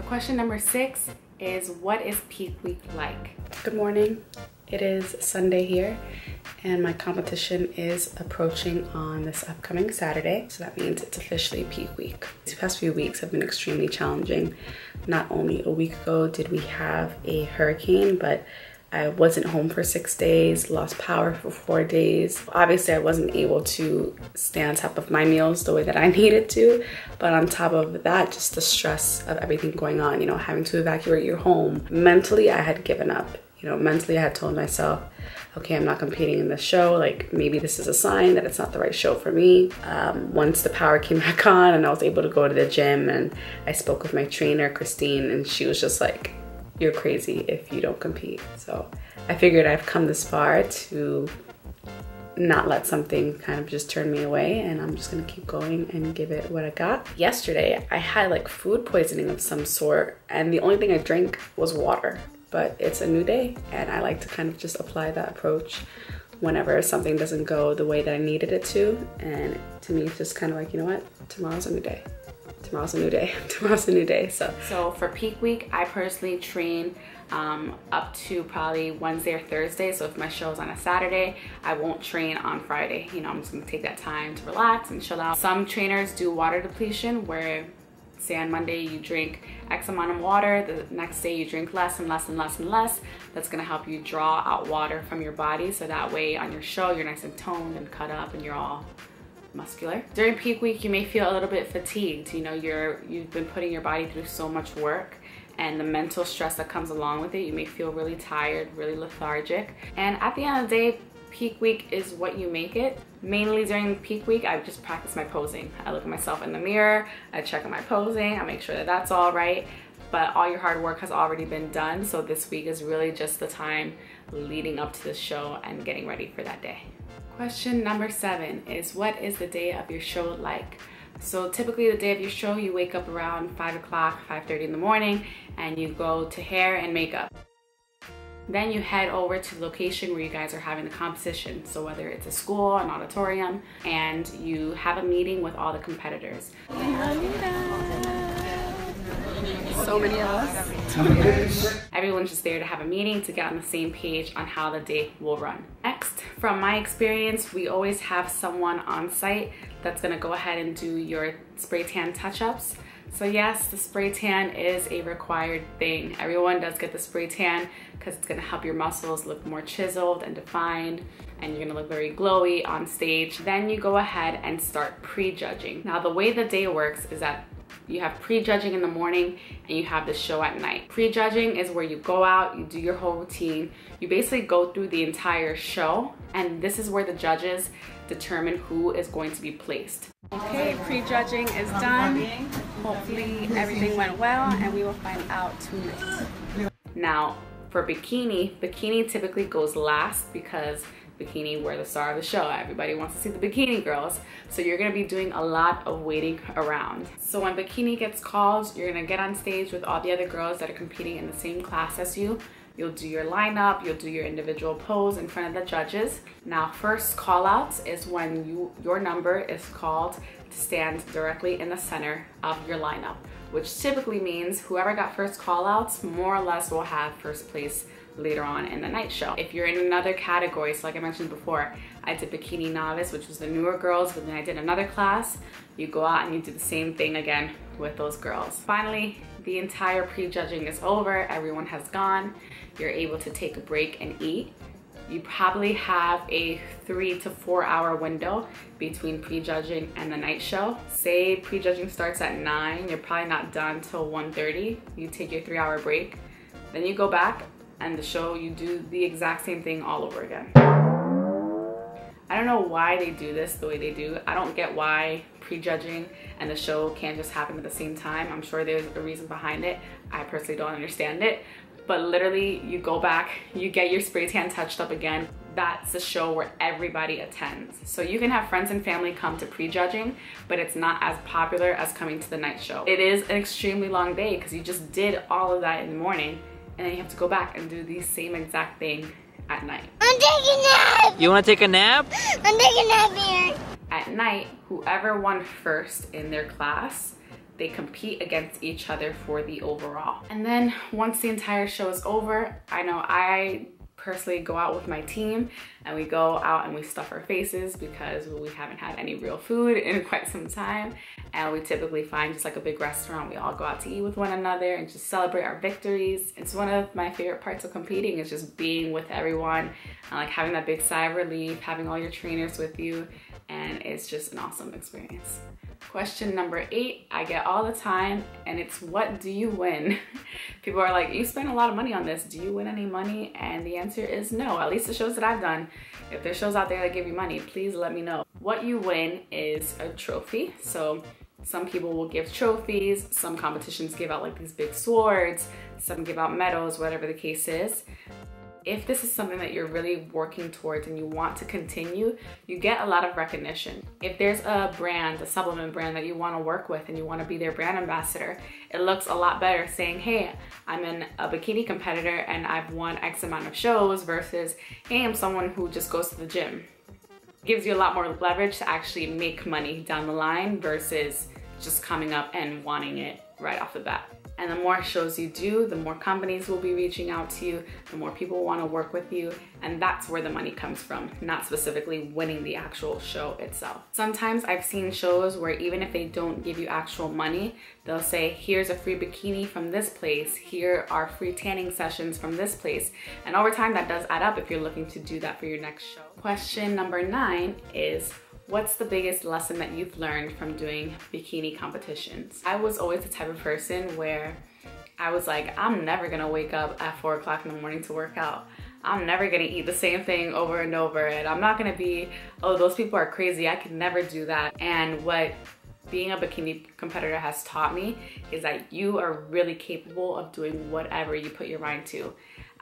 question number 6 is, what is peak week like? Good morning. It is Sunday here and my competition is approaching on this upcoming Saturday. So that means it's officially peak week. These past few weeks have been extremely challenging. Not only a week ago did we have a hurricane, but I wasn't home for 6 days, lost power for 4 days. Obviously, I wasn't able to stay on top of my meals the way that I needed to. But on top of that, just the stress of everything going on, you know, having to evacuate your home. Mentally, I had given up. You know, mentally, I had told myself, okay, I'm not competing in this show. Like, maybe this is a sign that it's not the right show for me. Once the power came back on and I was able to go to the gym, and I spoke with my trainer, Christine, and she was just like, you're crazy if you don't compete. So I figured I've come this far to not let something kind of just turn me away, and I'm just gonna keep going and give it what I got. Yesterday, I had like food poisoning of some sort, and the only thing I drank was water. But it's a new day, and I like to kind of just apply that approach whenever something doesn't go the way that I needed it to. And to me, it's just kind of like, you know what? Tomorrow's a new day. Tomorrow's a new day. Tomorrow's a new day. So for peak week, I personally train up to probably Wednesday or Thursday. So if my show is on a Saturday, I won't train on Friday. You know, I'm just gonna take that time to relax and chill out. Some trainers do water depletion, where say on Monday you drink X amount of water, the next day you drink less and less and less and less. That's gonna help you draw out water from your body, so that way on your show you're nice and toned and cut up and you're all muscular. During peak week, you may feel a little bit fatigued. You know, you've been putting your body through so much work, and the mental stress that comes along with it. You may feel really tired, really lethargic. And at the end of the day, peak week is what you make it. Mainly during peak week, I just practice my posing. I look at myself in the mirror, I check on my posing, I make sure that that's all right. But all your hard work has already been done, so this week is really just the time leading up to the show and getting ready for that day. Question number 7 is, what is the day of your show like? So typically the day of your show, you wake up around 5 o'clock, 5:30 in the morning, and you go to hair and makeup. Then you head over to the location where you guys are having the competition. So whether it's a school, an auditorium, and you have a meeting with all the competitors. So many of us. Everyone's just there to have a meeting to get on the same page on how the day will run. Next, from my experience, we always have someone on site that's gonna go ahead and do your spray tan touch-ups. So yes, the spray tan is a required thing. Everyone does get the spray tan because it's gonna help your muscles look more chiseled and defined, and you're gonna look very glowy on stage. Then you go ahead and start pre-judging. Now the way the day works is that you have pre-judging in the morning and you have the show at night. Pre-judging is where you go out, you do your whole routine, you basically go through the entire show, and this is where the judges determine who is going to be placed. Okay, pre-judging is done. Hopefully everything went well, and we will find out tonight. Now for bikini typically goes last because Bikini, we're the star of the show. Everybody wants to see the bikini girls. So you're gonna be doing a lot of waiting around. So when bikini gets called, you're gonna get on stage with all the other girls that are competing in the same class as you. You'll do your lineup, you'll do your individual pose in front of the judges. Now first call outs is when your number is called to stand directly in the center of your lineup, which typically means whoever got first call outs more or less will have first place later on in the night show. If you're in another category, so like I mentioned before, I did bikini novice, which was the newer girls, but then I did another class. You go out and you do the same thing again with those girls. Finally, the entire pre-judging is over, everyone has gone. You're able to take a break and eat. You probably have a 3 to 4 hour window between pre-judging and the night show. Say pre-judging starts at 9, you're probably not done till 1:30. You take your 3 hour break, then you go back, and the show, you do the exact same thing all over again. I don't know why they do this the way they do. I don't get why pre-judging and the show can't just happen at the same time. I'm sure there's a reason behind it. I personally don't understand it. But literally, you go back, you get your spray tan touched up again. That's a show where everybody attends. So you can have friends and family come to pre-judging, but it's not as popular as coming to the night show. It is an extremely long day because you just did all of that in the morning, and then you have to go back and do the same exact thing at night. I'm taking a nap! You want to take a nap? I'm taking a nap here. At night, whoever won first in their class, they compete against each other for the overall. And then once the entire show is over, I know I personally go out with my team and we go out and we stuff our faces because we haven't had any real food in quite some time, and we typically find just like a big restaurant. We all go out to eat with one another and just celebrate our victories. It's one of my favorite parts of competing, is just being with everyone and like having that big sigh of relief, having all your trainers with you, and it's just an awesome experience. Question number 8, I get all the time, and it's, what do you win? People are like, you spent a lot of money on this. Do you win any money? And the answer is no, at least the shows that I've done. If there's shows out there that give you money, please let me know. What you win is a trophy. So some people will give trophies, some competitions give out like these big swords, some give out medals, whatever the case is. If this is something that you're really working towards and you want to continue, you get a lot of recognition. If there's a brand, a supplement brand that you want to work with and you want to be their brand ambassador, it looks a lot better saying, hey, I'm a bikini competitor and I've won X amount of shows, versus, hey, I'm someone who just goes to the gym. It gives you a lot more leverage to actually make money down the line versus just coming up and wanting it right off the bat. And the more shows you do, the more companies will be reaching out to you, the more people want to work with you, and that's where the money comes from, not specifically winning the actual show itself. Sometimes I've seen shows where even if they don't give you actual money, they'll say, here's a free bikini from this place, here are free tanning sessions from this place, and over time that does add up if you're looking to do that for your next show. Question number 9 is, what's the biggest lesson that you've learned from doing bikini competitions? I was always the type of person where I was like, I'm never gonna wake up at 4 o'clock in the morning to work out. I'm never gonna eat the same thing over and over, and I'm not gonna be, oh, those people are crazy, I could never do that. And what being a bikini competitor has taught me is that you are really capable of doing whatever you put your mind to.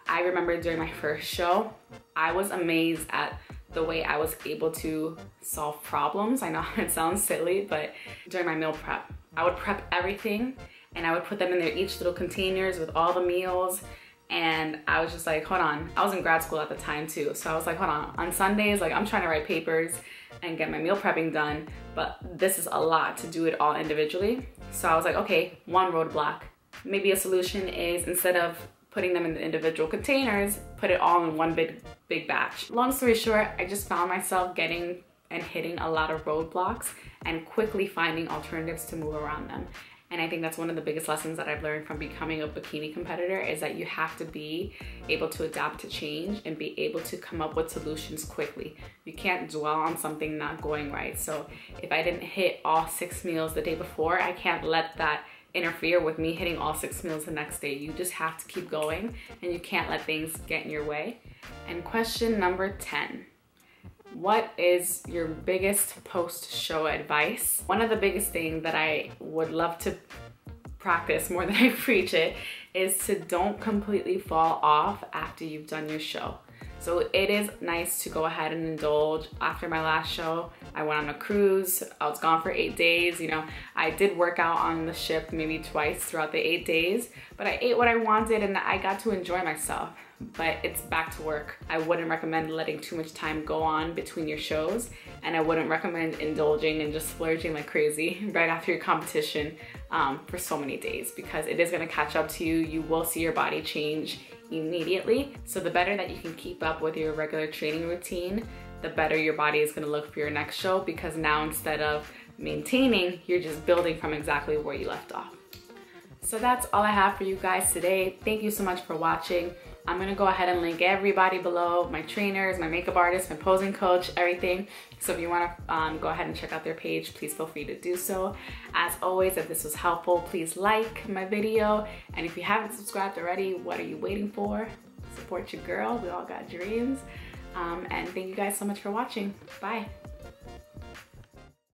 I remember during my first show, I was amazed at the way I was able to solve problems. I know it sounds silly, but during my meal prep, I would prep everything and I would put them in their each little containers with all the meals. And I was just like, hold on. I was in grad school at the time too. So I was like, hold on Sundays, like I'm trying to write papers and get my meal prepping done, but this is a lot to do it all individually. So I was like, okay, one roadblock. Maybe a solution is, instead of putting them in the individual containers, put it all in one big batch. Long story short, I just found myself getting and hitting a lot of roadblocks and quickly finding alternatives to move around them. And I think that's one of the biggest lessons that I've learned from becoming a bikini competitor, is that you have to be able to adapt to change and be able to come up with solutions quickly. You can't dwell on something not going right. So if I didn't hit all 6 meals the day before, I can't let that interfere with me hitting all 6 meals the next day. You just have to keep going and you can't let things get in your way. And question number 10. What is your biggest post-show advice? One of the biggest things that I would love to practice more than I preach it is to don't completely fall off after you've done your show. So it is nice to go ahead and indulge. After my last show, I went on a cruise. I was gone for 8 days. You know, I did work out on the ship maybe twice throughout the 8 days, but I ate what I wanted and I got to enjoy myself. But it's back to work. I wouldn't recommend letting too much time go on between your shows, and I wouldn't recommend indulging and just splurging like crazy right after your competition for so many days, because it is gonna catch up to you. You will see your body change immediately. So the better that you can keep up with your regular training routine, the better your body is gonna look for your next show, because now instead of maintaining, you're just building from exactly where you left off. So that's all I have for you guys today. Thank you so much for watching. I'm gonna go ahead and link everybody below, my trainers, my makeup artist, my posing coach, everything. So if you wanna go ahead and check out their page, please feel free to do so. As always, if this was helpful, please like my video. And if you haven't subscribed already, what are you waiting for? Support your girl, we all got dreams. And thank you guys so much for watching. Bye.